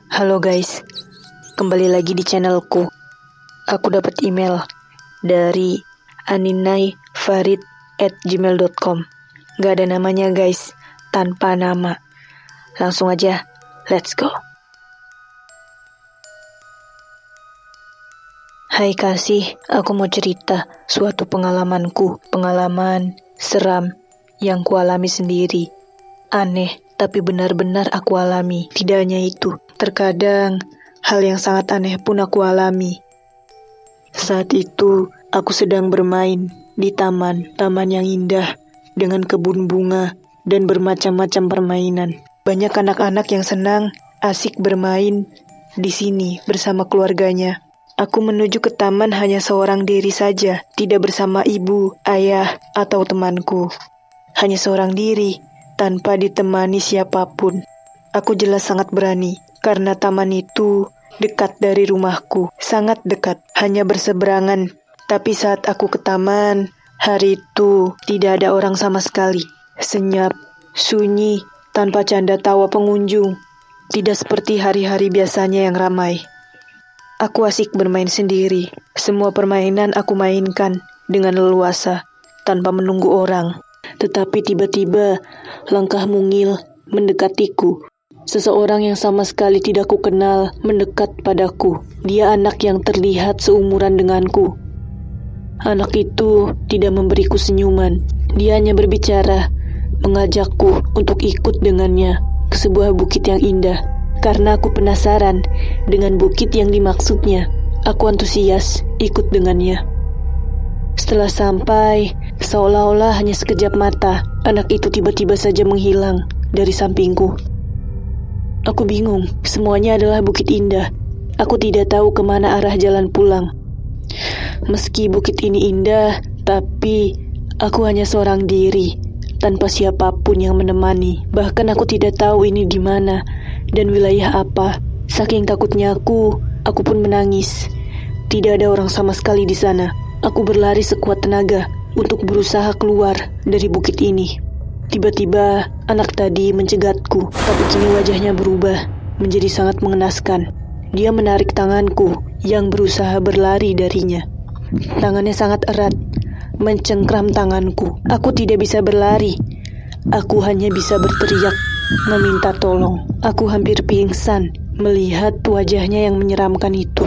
Halo guys, kembali lagi di channelku. Aku dapat email dari aninaifarid@gmail.com. Gak ada namanya guys, tanpa nama. Langsung aja, let's go. Hai kasih, aku mau cerita suatu pengalaman seram yang kualami sendiri. Aneh, tapi benar-benar aku alami. Tidak hanya itu, terkadang hal yang sangat aneh pun aku alami. Saat itu, aku sedang bermain di taman yang indah dengan kebun bunga dan bermacam-macam permainan. Banyak anak-anak yang senang, asik bermain di sini bersama keluarganya. Aku menuju ke taman hanya seorang diri saja, tidak bersama ibu, ayah, atau temanku. Hanya seorang diri, tanpa ditemani siapapun. Aku jelas sangat berani, karena taman itu dekat dari rumahku, sangat dekat, hanya berseberangan. Tapi saat aku ke taman, hari itu tidak ada orang sama sekali. Senyap, sunyi, tanpa canda tawa pengunjung. Tidak seperti hari-hari biasanya yang ramai. Aku asik bermain sendiri. Semua permainan aku mainkan dengan leluasa, tanpa menunggu orang. Tetapi tiba-tiba, langkah mungil mendekatiku. Seseorang yang sama sekali tidak kukenal mendekat padaku. Dia anak yang terlihat seumuran denganku. Anak itu tidak memberiku senyuman. Dia hanya berbicara, mengajakku untuk ikut dengannya ke sebuah bukit yang indah. Karena aku penasaran dengan bukit yang dimaksudnya, aku antusias ikut dengannya. Setelah sampai, seolah-olah hanya sekejap mata, anak itu tiba-tiba saja menghilang dari sampingku. Aku bingung, semuanya adalah bukit indah. Aku tidak tahu kemana arah jalan pulang. Meski bukit ini indah, tapi aku hanya seorang diri, tanpa siapapun yang menemani. Bahkan aku tidak tahu ini di mana dan wilayah apa. Saking takutnya aku pun menangis. Tidak ada orang sama sekali di sana. Aku berlari sekuat tenaga untuk berusaha keluar dari bukit ini. Tiba-tiba anak tadi mencegatku, tapi kini wajahnya berubah menjadi sangat mengenaskan. Dia menarik tanganku yang berusaha berlari darinya. Tangannya sangat erat, mencengkram tanganku. Aku tidak bisa berlari. Aku hanya bisa berteriak, meminta tolong. Aku hampir pingsan melihat wajahnya yang menyeramkan itu.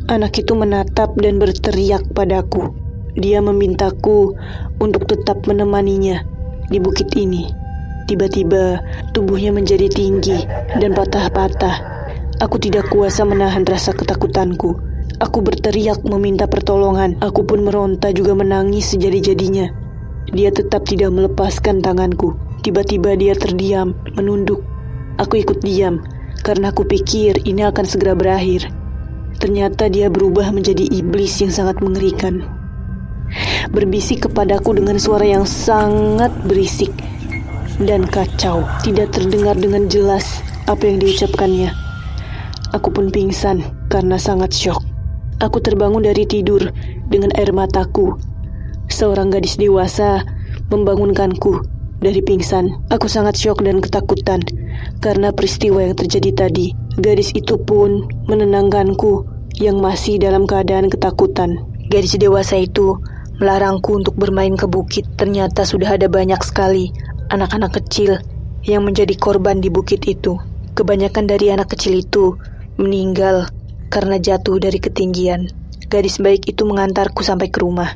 Anak itu menatap dan berteriak padaku. Dia memintaku untuk tetap menemaninya di bukit ini. Tiba-tiba tubuhnya menjadi tinggi dan patah-patah. Aku tidak kuasa menahan rasa ketakutanku. Aku berteriak meminta pertolongan. Aku pun meronta juga menangis sejadi-jadinya. Dia tetap tidak melepaskan tanganku. Tiba-tiba dia terdiam, menunduk. Aku ikut diam, karena aku pikir ini akan segera berakhir. Ternyata dia berubah menjadi iblis yang sangat mengerikan. Berbisik kepadaku dengan suara yang sangat berisik dan kacau. Tidak terdengar dengan jelas apa yang diucapkannya. Aku pun pingsan karena sangat syok. Aku terbangun dari tidur dengan air mataku. Seorang gadis dewasa membangunkanku dari pingsan. Aku sangat syok dan ketakutan karena peristiwa yang terjadi tadi. Gadis itu pun menenangkanku yang masih dalam keadaan ketakutan. Gadis dewasa itu melarangku untuk bermain ke bukit. Ternyata sudah ada banyak sekali anak-anak kecil yang menjadi korban di bukit itu. Kebanyakan dari anak kecil itu meninggal karena jatuh dari ketinggian. Gadis baik itu mengantarku sampai ke rumah.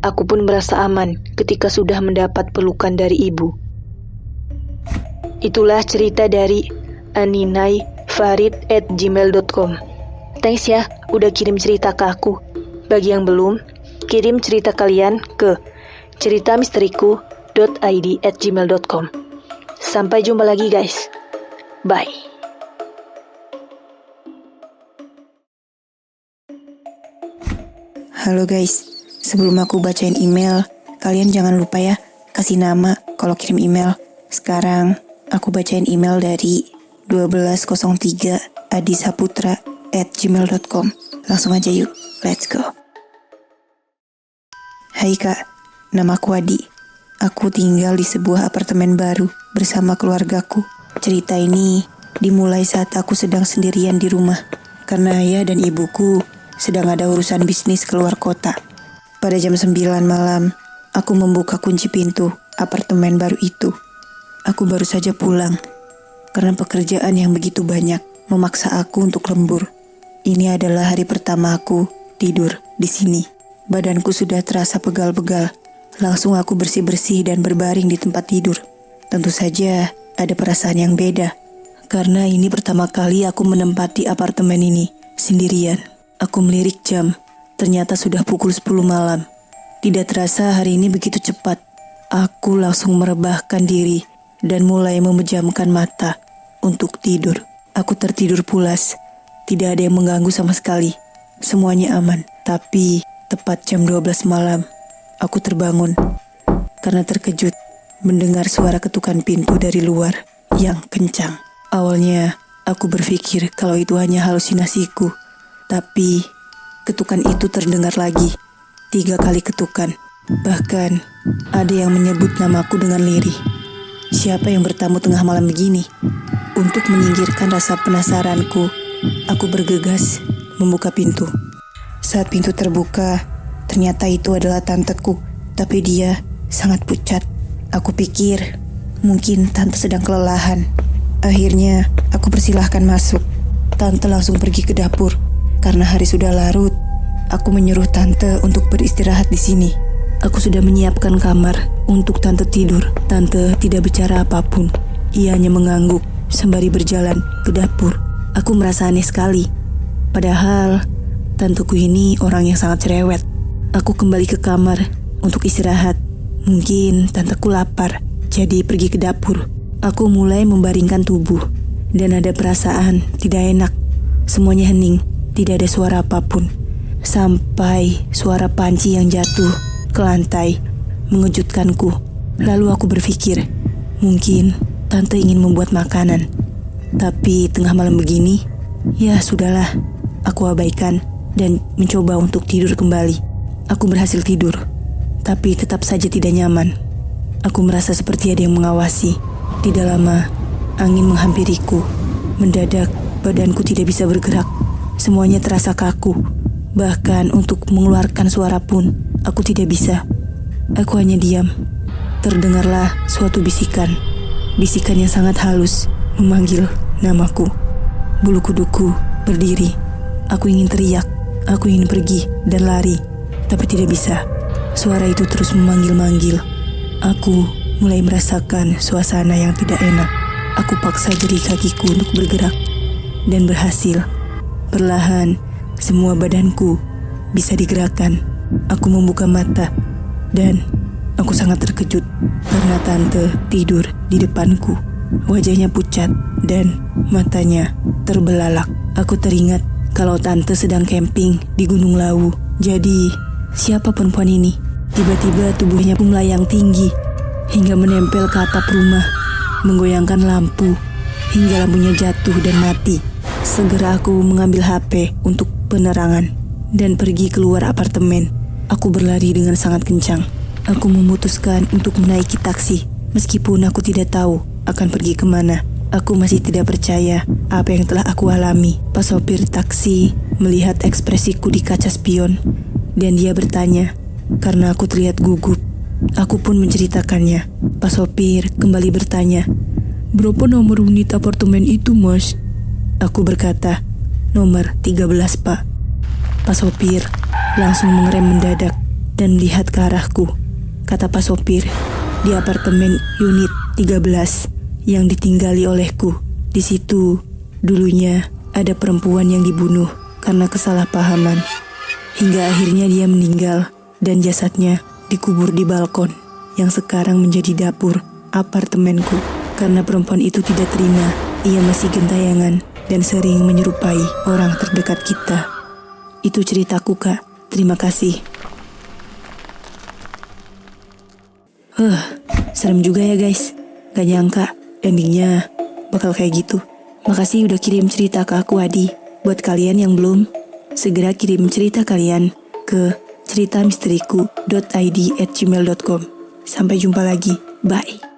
Aku pun merasa aman ketika sudah mendapat pelukan dari ibu. Itulah cerita dari aninaifarid@gmail.com. Thanks ya, udah kirim cerita ke aku. Bagi yang belum, kirim cerita kalian ke ceritamisteriku.id@gmail.com. Sampai jumpa lagi guys. Bye. Halo guys, sebelum aku bacain email, kalian jangan lupa ya, kasih nama kalau kirim email. Sekarang, aku bacain email dari 1203 adisaputra@gmail.com. Langsung aja yuk, let's go. Hai kak, namaku Adi. Aku tinggal di sebuah apartemen baru bersama keluargaku. Cerita ini dimulai saat aku sedang sendirian di rumah. Karena ayah dan ibuku sedang ada urusan bisnis keluar kota. Pada jam 9 malam, aku membuka kunci pintu apartemen baru itu. Aku baru saja pulang, karena pekerjaan yang begitu banyak memaksa aku untuk lembur. Ini adalah hari pertama aku tidur di sini. Badanku sudah terasa pegal-pegal. Langsung aku bersih-bersih dan berbaring di tempat tidur. Tentu saja ada perasaan yang beda, karena ini pertama kali aku menempati apartemen ini sendirian. Aku melirik jam, ternyata sudah pukul 10 malam. Tidak terasa hari ini begitu cepat. Aku langsung merebahkan diri dan mulai memejamkan mata untuk tidur. Aku tertidur pulas, tidak ada yang mengganggu sama sekali. Semuanya aman, tapi tepat jam 12 malam, aku terbangun karena terkejut mendengar suara ketukan pintu dari luar yang kencang. Awalnya, aku berpikir kalau itu hanya halusinasiku, tapi ketukan itu terdengar lagi, 3 kali ketukan. Bahkan, ada yang menyebut namaku dengan lirih. Siapa yang bertamu tengah malam begini? Untuk menyingkirkan rasa penasaranku, aku bergegas membuka pintu. Saat pintu terbuka, ternyata itu adalah tanteku, tapi dia sangat pucat. Aku pikir mungkin tante sedang kelelahan. Akhirnya, aku persilahkan masuk. Tante langsung pergi ke dapur. Karena hari sudah larut, aku menyuruh tante untuk beristirahat di sini. Aku sudah menyiapkan kamar untuk tante tidur. Tante tidak bicara apapun. Ia hanya mengangguk sembari berjalan ke dapur. Aku merasa aneh sekali. Padahal, tanteku ini orang yang sangat cerewet. Aku kembali ke kamar untuk istirahat. Mungkin tanteku lapar, jadi pergi ke dapur. Aku mulai membaringkan tubuh, dan ada perasaan tidak enak. Semuanya hening, tidak ada suara apapun. Sampai suara panci yang jatuh ke lantai mengejutkanku. Lalu aku berpikir, mungkin tante ingin membuat makanan. Tapi tengah malam begini, ya sudahlah. Aku abaikan dan mencoba untuk tidur kembali. Aku berhasil tidur, tapi tetap saja tidak nyaman. Aku merasa seperti ada yang mengawasi. Tidak lama, angin menghampiriku. Mendadak, badanku tidak bisa bergerak. Semuanya terasa kaku. Bahkan untuk mengeluarkan suara pun, aku tidak bisa. Aku hanya diam. Terdengarlah suatu bisikan. Bisikan yang sangat halus, memanggil namaku. Bulu kuduku berdiri. Aku ingin teriak. Aku ingin pergi dan lari. Tapi tidak bisa. Suara itu terus memanggil-manggil. Aku mulai merasakan suasana yang tidak enak. Aku paksa jari kakiku untuk bergerak. Dan berhasil. Perlahan, semua badanku bisa digerakkan. Aku membuka mata. Dan aku sangat terkejut karena tante tidur di depanku. Wajahnya pucat dan matanya terbelalak. Aku teringat kalau tante sedang camping di Gunung Lawu. Jadi, siapa perempuan ini? Tiba-tiba tubuhnya pun melayang tinggi hingga menempel ke atap rumah, menggoyangkan lampu hingga lampunya jatuh dan mati. Segera aku mengambil HP untuk penerangan dan pergi keluar apartemen. Aku berlari dengan sangat kencang. Aku memutuskan untuk menaiki taksi, meskipun aku tidak tahu akan pergi kemana. Aku masih tidak percaya apa yang telah aku alami. Pas sopir taksi melihat ekspresiku di kaca spion, dan dia bertanya, karena aku terlihat gugup. Aku pun menceritakannya. Pas sopir kembali bertanya, "Berapa nomor unit apartemen itu, Mas?" Aku berkata, "Nomor 13, Pak." Pas sopir langsung mengerem mendadak dan melihat ke arahku. Kata pas sopir, "Di apartemen unit 13 yang ditinggali olehku. Di situ dulunya ada perempuan yang dibunuh karena kesalahpahaman. Hingga akhirnya dia meninggal dan jasadnya dikubur di balkon yang sekarang menjadi dapur apartemenku. Karena perempuan itu tidak terima, ia masih gentayangan dan sering menyerupai orang terdekat kita." Itu ceritaku, Kak. Terima kasih. Serem juga ya guys. Gak nyangka endingnya bakal kayak gitu. Makasih udah kirim cerita ke aku, Adi. Buat kalian yang belum, segera kirim cerita kalian ke ceritamisteriku.id@gmail.com. Sampai jumpa lagi. Bye.